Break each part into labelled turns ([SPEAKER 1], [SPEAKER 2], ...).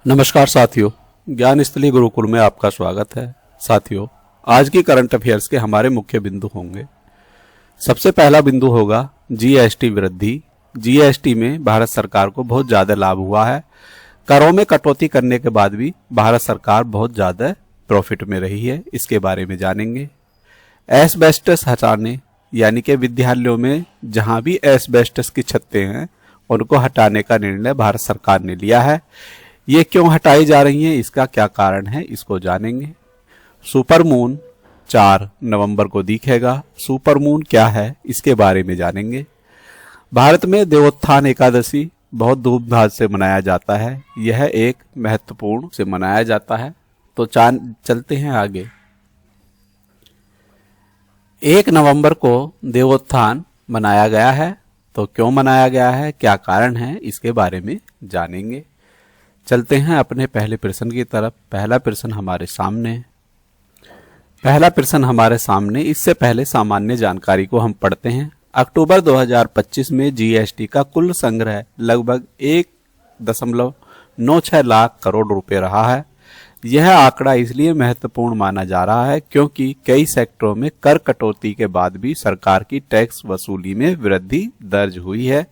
[SPEAKER 1] नमस्कार साथियों, ज्ञान स्थली गुरुकुल में आपका स्वागत है। साथियों, आज की करंट अफेयर्स के हमारे मुख्य बिंदु होंगे। सबसे पहला बिंदु होगा जीएसटी वृद्धि। जीएसटी में भारत सरकार को बहुत ज्यादा लाभ हुआ है। करों में कटौती करने के बाद भी भारत सरकार बहुत ज्यादा प्रॉफिट में रही है, इसके बारे में जानेंगे। एस्बेस्टस हटाने, यानी कि विद्यालयों में जहां भी एस्बेस्टस की छतें हैं उनको हटाने का निर्णय भारत सरकार ने लिया है। ये क्यों हटाई जा रही हैं, इसका क्या कारण है, इसको जानेंगे। सुपरमून 4 नवंबर को दिखेगा। सुपरमून क्या है, इसके बारे में जानेंगे। भारत में देवोत्थान एकादशी बहुत धूमधाम से मनाया जाता है। यह एक महत्वपूर्ण से मनाया जाता है। तो चलते हैं आगे। 1 नवंबर को देवोत्थान मनाया गया है। तो क्यों मनाया गया है, क्या कारण है, इसके बारे में जानेंगे। चलते हैं अपने पहले प्रश्न की तरफ। पहला प्रश्न हमारे सामने। इससे पहले सामान्य जानकारी को हम पढ़ते हैं। अक्टूबर 2025 में जीएसटी का कुल संग्रह लगभग 1.96 लाख करोड़ रुपए रहा है। यह आंकड़ा इसलिए महत्वपूर्ण माना जा रहा है क्योंकि कई सेक्टरों में कर कटौती के बाद भी सरकार की टैक्स वसूली में वृद्धि दर्ज हुई है।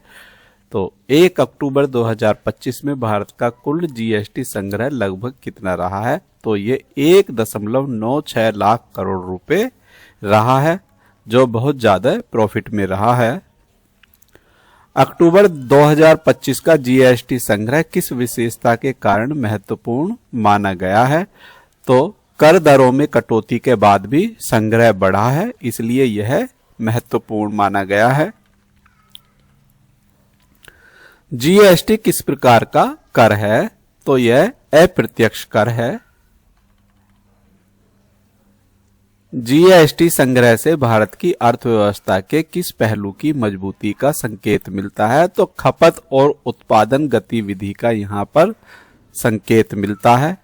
[SPEAKER 1] तो 1 अक्टूबर 2025 में भारत का कुल जीएसटी संग्रह लगभग कितना रहा है, तो ये 1.96 लाख करोड़ रुपए रहा है, जो बहुत ज्यादा प्रॉफिट में रहा है। अक्टूबर 2025 का जीएसटी संग्रह किस विशेषता के कारण महत्वपूर्ण माना गया है, तो कर दरों में कटौती के बाद भी संग्रह बढ़ा है, इसलिए यह महत्वपूर्ण माना गया है। जीएसटी किस प्रकार का कर है, तो यह अप्रत्यक्ष कर है। जीएसटी संग्रह से भारत की अर्थव्यवस्था के किस पहलू की मजबूती का संकेत मिलता है, तो खपत और उत्पादन गतिविधि का यहां पर संकेत मिलता है।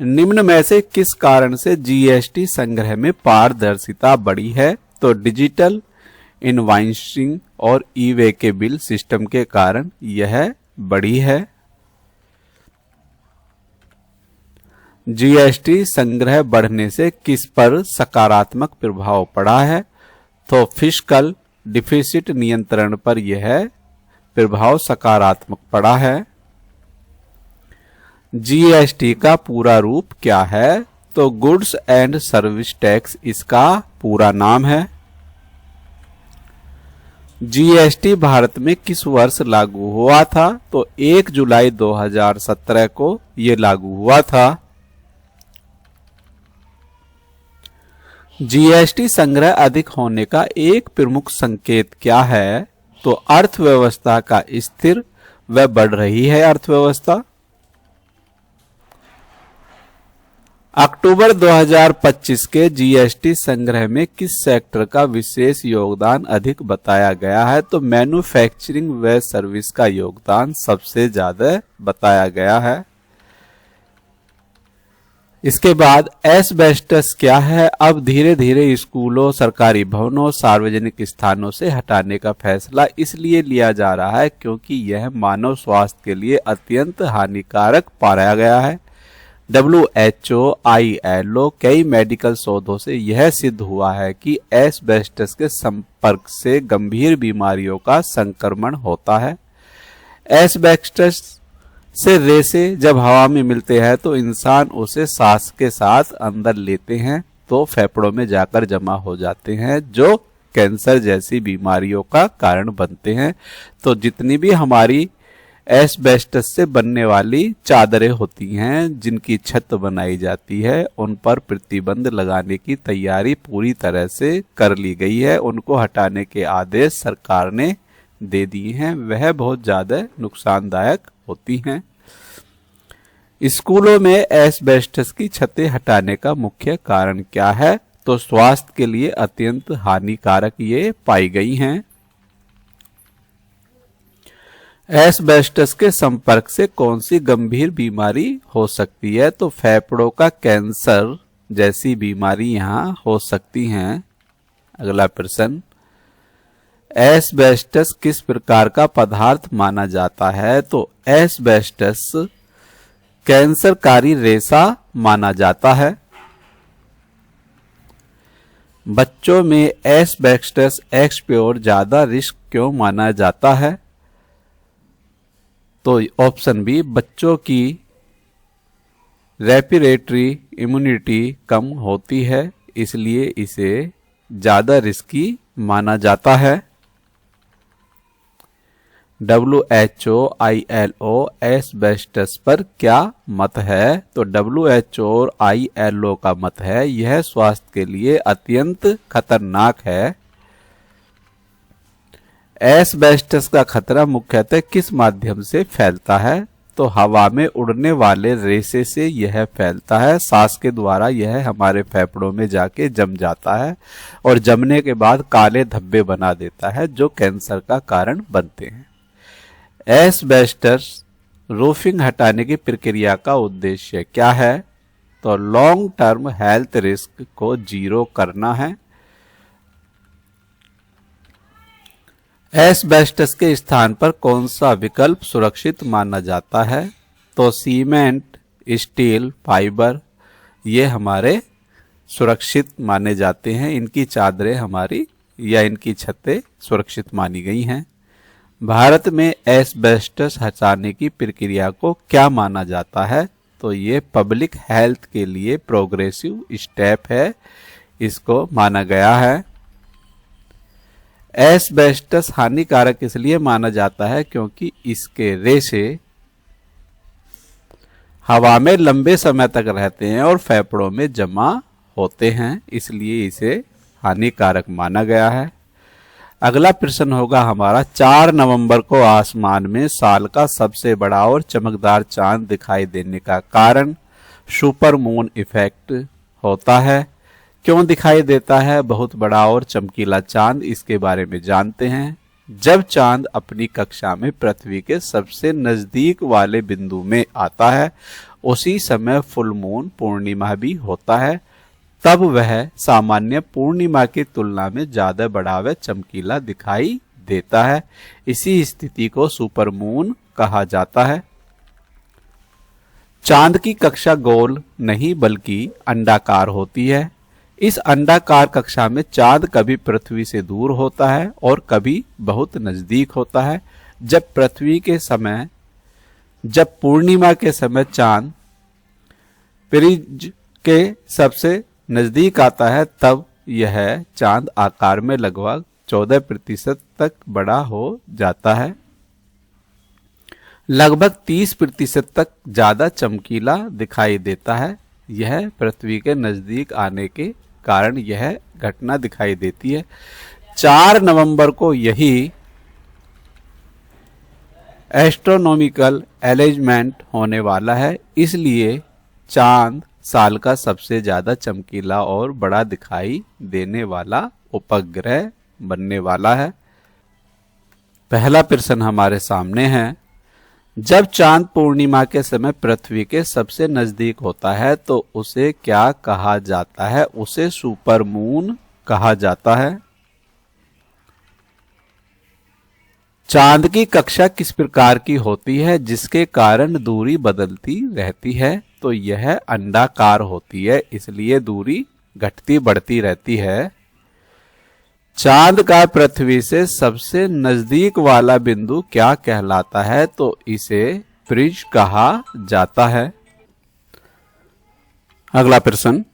[SPEAKER 1] निम्न में से किस कारण से जीएसटी संग्रह में पारदर्शिता बढ़ी है, तो डिजिटल इनवॉइसिंग और ई-वे के बिल सिस्टम के कारण यह बढ़ी है। जीएसटी संग्रह बढ़ने से किस पर सकारात्मक प्रभाव पड़ा है, तो फिस्कल डिफिसिट नियंत्रण पर यह प्रभाव सकारात्मक पड़ा है। जीएसटी का पूरा रूप क्या है, तो गुड्स एंड सर्विस टैक्स इसका पूरा नाम है। जीएसटी भारत में किस वर्ष लागू हुआ था, तो 1 जुलाई 2017 को यह लागू हुआ था। जीएसटी संग्रह अधिक होने का एक प्रमुख संकेत क्या है, तो अर्थव्यवस्था का स्थिर व बढ़ रही है अर्थव्यवस्था। अक्टूबर 2025 के जीएसटी संग्रह में किस सेक्टर का विशेष योगदान अधिक बताया गया है, तो मैन्युफैक्चरिंग व सर्विस का योगदान सबसे ज्यादा बताया गया है। इसके बाद एस्बेस्टस क्या है। अब धीरे धीरे स्कूलों, सरकारी भवनों, सार्वजनिक स्थानों से हटाने का फैसला इसलिए लिया जा रहा है क्योंकि यह मानव स्वास्थ्य के लिए अत्यंत हानिकारक पाया गया है। WHO, ILO कई मेडिकल शोधों से यह सिद्ध हुआ है कि एस्बेस्टस के संपर्क से गंभीर बीमारियों का संक्रमण होता है। एस्बेस्टस से रेशे जब हवा में मिलते हैं तो इंसान उसे सांस के साथ अंदर लेते हैं तो फेफड़ों में जाकर जमा हो जाते हैं, जो कैंसर जैसी बीमारियों का कारण बनते हैं। तो जितनी भी हमारी एस्बेस्टस से बनने वाली चादरें होती हैं, जिनकी छत बनाई जाती है, उन पर प्रतिबंध लगाने की तैयारी पूरी तरह से कर ली गई है। उनको हटाने के आदेश सरकार ने दे दिए हैं। वह बहुत ज्यादा नुकसानदायक होती हैं। स्कूलों में एस्बेस्टस की छतें हटाने का मुख्य कारण क्या है, तो स्वास्थ्य के लिए अत्यंत हानिकारक ये पाई गई हैं। एस्बेस्टस के संपर्क से कौन सी गंभीर बीमारी हो सकती है, तो फेफड़ों का कैंसर जैसी बीमारी यहां हो सकती हैं। अगला प्रश्न, एस्बेस्टस किस प्रकार का पदार्थ माना जाता है? तो एस्बेस्टस कैंसरकारी रेशा माना जाता है। बच्चों में एस्बेस्टस एक्सपोजर ज्यादा रिस्क क्यों माना जाता है? तो ऑप्शन बी, बच्चों की रेस्पिरेटरी इम्यूनिटी कम होती है, इसलिए इसे ज्यादा रिस्की माना जाता है। WHO ILO एस्बेस्टस पर क्या मत है? तो WHO और ILO का मत है यह स्वास्थ्य के लिए अत्यंत खतरनाक है। एस्बेस्टस का खतरा मुख्यतः किस माध्यम से फैलता है? तो हवा में उड़ने वाले रेशे से यह फैलता है। सांस के द्वारा यह हमारे फेफड़ों में जाके जम जाता है और जमने के बाद काले धब्बे बना देता है जो कैंसर का कारण बनते हैं। एस्बेस्टस रूफिंग हटाने की प्रक्रिया का उद्देश्य क्या है? तो लॉन्ग टर्म हेल्थ रिस्क को जीरो करना है। एस्बेस्टस के स्थान पर कौन सा विकल्प सुरक्षित माना जाता है? तो सीमेंट, स्टील, फाइबर ये हमारे सुरक्षित माने जाते हैं। इनकी चादरें हमारी या इनकी छतें सुरक्षित मानी गई हैं। भारत में एस्बेस्टस हटाने की प्रक्रिया को क्या माना जाता है? तो ये पब्लिक हेल्थ के लिए प्रोग्रेसिव स्टेप है, इसको माना गया है। एस्बेस्टस हानिकारक इसलिए माना जाता है क्योंकि इसके रेशे हवा में लंबे समय तक रहते हैं और फेफड़ों में जमा होते हैं, इसलिए इसे हानिकारक माना गया है। अगला प्रश्न होगा हमारा, 4 नवंबर को आसमान में साल का सबसे बड़ा और चमकदार चांद दिखाई देने का कारण सुपर मून इफेक्ट होता है। क्यों दिखाई देता है बहुत बड़ा और चमकीला चांद, इसके बारे में जानते हैं। जब चांद अपनी कक्षा में पृथ्वी के सबसे नजदीक वाले बिंदु में आता है, उसी समय फुल मून पूर्णिमा भी होता है, तब वह सामान्य पूर्णिमा की तुलना में ज्यादा बड़ा व चमकीला दिखाई देता है। इसी स्थिति को सुपर मून कहा जाता है। चांद की कक्षा गोल नहीं बल्कि अंडाकार होती है। इस अंडाकार कक्षा में चांद कभी पृथ्वी से दूर होता है और कभी बहुत नजदीक होता है। जब पूर्णिमा के समय चांद प्रिज्म के सबसे नजदीक आता है, तब यह चांद आकार में लगभग 14% तक बड़ा हो जाता है। लगभग 30% तक ज्यादा चमकीला दिखाई देता है। यह पृथ्वी के नजदीक आने के कारण यह घटना दिखाई देती है। 4 नवंबर को यही एस्ट्रोनॉमिकल अरेंजमेंट होने वाला है, इसलिए चांद साल का सबसे ज्यादा चमकीला और बड़ा दिखाई देने वाला उपग्रह बनने वाला है। पहला प्रश्न हमारे सामने है, जब चांद पूर्णिमा के समय पृथ्वी के सबसे नजदीक होता है तो उसे क्या कहा जाता है? उसे सुपर मून कहा जाता है। चांद की कक्षा किस प्रकार की होती है जिसके कारण दूरी बदलती रहती है? तो यह अंडाकार होती है, इसलिए दूरी घटती बढ़ती रहती है। चांद का पृथ्वी से सबसे नजदीक वाला बिंदु क्या कहलाता है? तो इसे प्रिज्म कहा जाता है। अगला प्रश्न,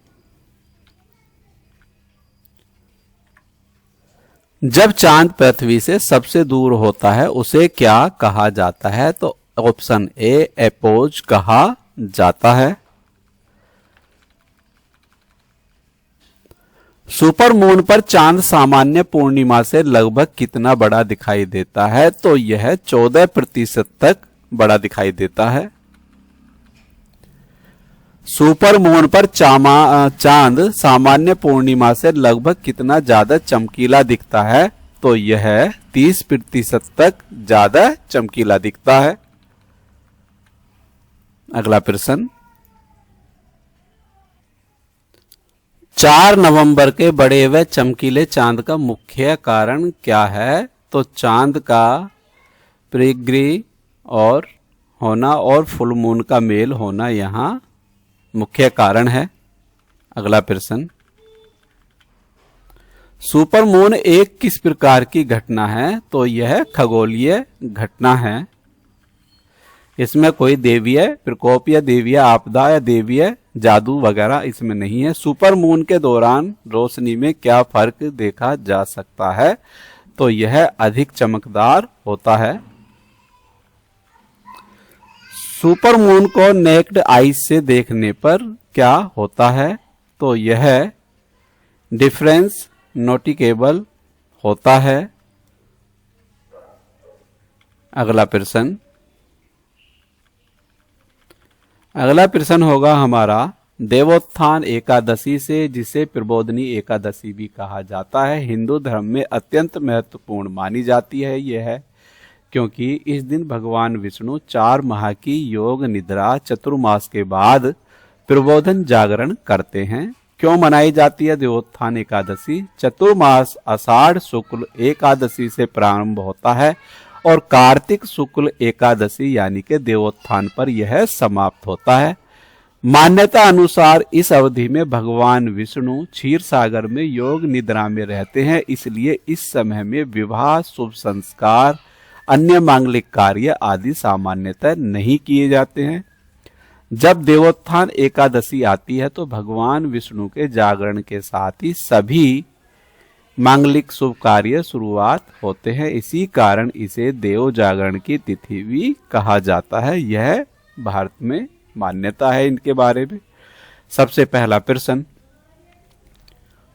[SPEAKER 1] जब चांद पृथ्वी से सबसे दूर होता है उसे क्या कहा जाता है? तो ऑप्शन ए एपोज कहा जाता है। सुपर मून पर चांद सामान्य पूर्णिमा से लगभग कितना बड़ा दिखाई देता है? तो यह 14% तक बड़ा दिखाई देता है। सुपर मून पर चांद सामान्य पूर्णिमा से लगभग कितना ज्यादा चमकीला दिखता है? तो यह 30% तक ज्यादा चमकीला दिखता है। अगला प्रश्न, 4 नवंबर के बड़े व चमकीले चांद का मुख्य कारण क्या है? तो चांद का परिग्रह और होना और फुल मून का मेल होना यहाँ मुख्य कारण है। अगला प्रश्न, सुपर मून एक किस प्रकार की घटना है? तो यह खगोलीय घटना है। इसमें कोई देवीय प्रकोप या देवीय आपदा या देवीय जादू वगैरह इसमें नहीं है। सुपर मून के दौरान रोशनी में क्या फर्क देखा जा सकता है? तो यह अधिक चमकदार होता है। सुपर मून को नेक्ड आईज से देखने पर क्या होता है? तो यह डिफरेंस नोटिकेबल होता है। अगला प्रश्न होगा हमारा, देवोत्थान एकादशी से, जिसे प्रबोधनी एकादशी भी कहा जाता है, हिंदू धर्म में अत्यंत महत्वपूर्ण मानी जाती है। यह है क्योंकि इस दिन भगवान विष्णु 4 माह की योग निद्रा चतुर्मास के बाद प्रबोधन जागरण करते हैं। क्यों मनाई जाती है देवोत्थान एकादशी? चतुर्मास आषाढ़ शुक्ल एकादशी से प्रारंभ होता है और कार्तिक शुक्ल एकादशी यानी कि देवोत्थान पर यह समाप्त होता है। मान्यता अनुसार इस अवधि में भगवान विष्णु क्षीर सागर में योग निद्रा में रहते हैं, इसलिए इस समय में विवाह, शुभ संस्कार, अन्य मांगलिक कार्य आदि सामान्यतः नहीं किए जाते हैं। जब देवोत्थान एकादशी आती है तो भगवान विष्णु के जागरण के साथ ही सभी मांगलिक शुभ कार्य शुरुआत होते हैं। इसी कारण इसे देव जागरण की तिथि भी कहा जाता है। यह भारत में मान्यता है इनके बारे में। सबसे पहला प्रश्न,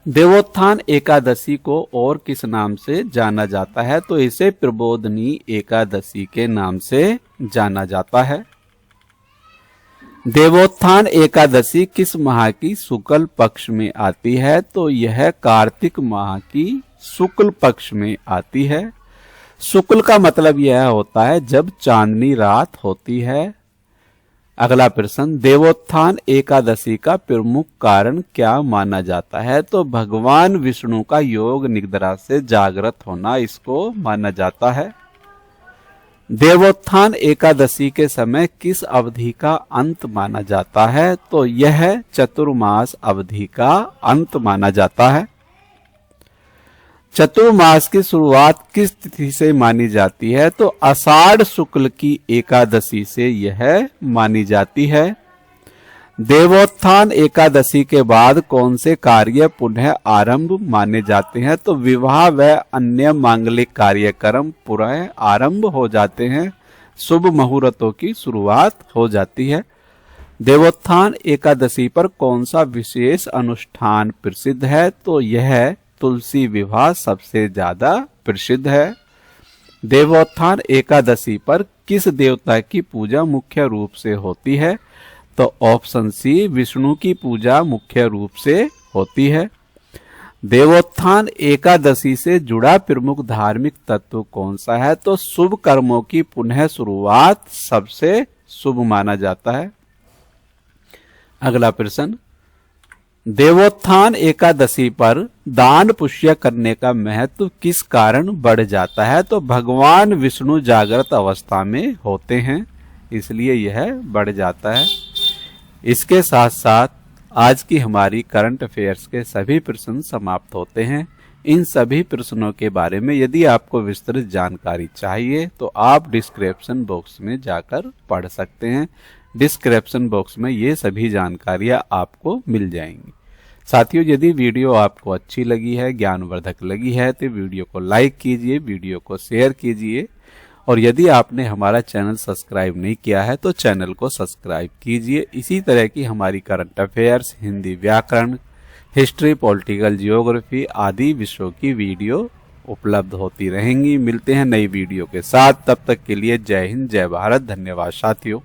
[SPEAKER 1] देवोत्थान एकादशी को और किस नाम से जाना जाता है? तो इसे प्रबोधनी एकादशी के नाम से जाना जाता है। देवोत्थान एकादशी किस माह की शुक्ल पक्ष में आती है? तो यह कार्तिक माह की शुक्ल पक्ष में आती है। शुक्ल का मतलब यह होता है जब चांदनी रात होती है। अगला प्रश्न, देवोत्थान एकादशी का प्रमुख कारण क्या माना जाता है? तो भगवान विष्णु का योग निद्रा से जागृत होना इसको माना जाता है। देवोत्थान एकादशी के समय किस अवधि का अंत माना जाता है? तो यह चतुर्मास अवधि का अंत माना जाता है। चतुर्मास की शुरुआत किस तिथि से मानी जाती है? तो आषाढ़ शुक्ल की एकादशी से यह मानी जाती है। देवोत्थान एकादशी के बाद कौन से कार्य पुनः आरंभ माने जाते हैं? तो विवाह व अन्य मांगलिक कार्यक्रम पुनः आरंभ हो जाते हैं। शुभ मुहूर्तों की शुरुआत हो जाती है। देवोत्थान एकादशी पर कौन सा विशेष अनुष्ठान प्रसिद्ध है? तो यह तुलसी विवाह सबसे ज्यादा प्रसिद्ध है। देवोत्थान एकादशी पर किस देवता की पूजा मुख्य रूप से होती है? तो ऑप्शन सी, विष्णु की पूजा मुख्य रूप से होती है। देवोत्थान एकादशी से जुड़ा प्रमुख धार्मिक तत्व कौन सा है? तो शुभ कर्मों की पुनः शुरुआत सबसे शुभ माना जाता है। अगला प्रश्न, देवोत्थान एकादशी पर दान पुण्य करने का महत्व किस कारण बढ़ जाता है? तो भगवान विष्णु जागृत अवस्था में होते हैं, इसलिए यह बढ़ जाता है। इसके साथ साथ आज की हमारी करंट अफेयर्स के सभी प्रश्न समाप्त होते हैं। इन सभी प्रश्नों के बारे में यदि आपको विस्तृत जानकारी चाहिए तो आप डिस्क्रिप्शन बॉक्स में जाकर पढ़ सकते हैं। डिस्क्रिप्शन बॉक्स में ये सभी जानकारियां आपको मिल जाएंगी। साथियों, यदि वीडियो आपको अच्छी लगी है, ज्ञानवर्धक लगी है, तो वीडियो को लाइक कीजिए, वीडियो को शेयर कीजिए और यदि आपने हमारा चैनल सब्सक्राइब नहीं किया है तो चैनल को सब्सक्राइब कीजिए। इसी तरह की हमारी करंट अफेयर्स, हिंदी व्याकरण, हिस्ट्री, पॉलिटिकल, जियोग्राफी आदि विषयों की वीडियो उपलब्ध होती रहेंगी। मिलते हैं नई वीडियो के साथ, तब तक के लिए जय हिंद, जय भारत, धन्यवाद साथियों।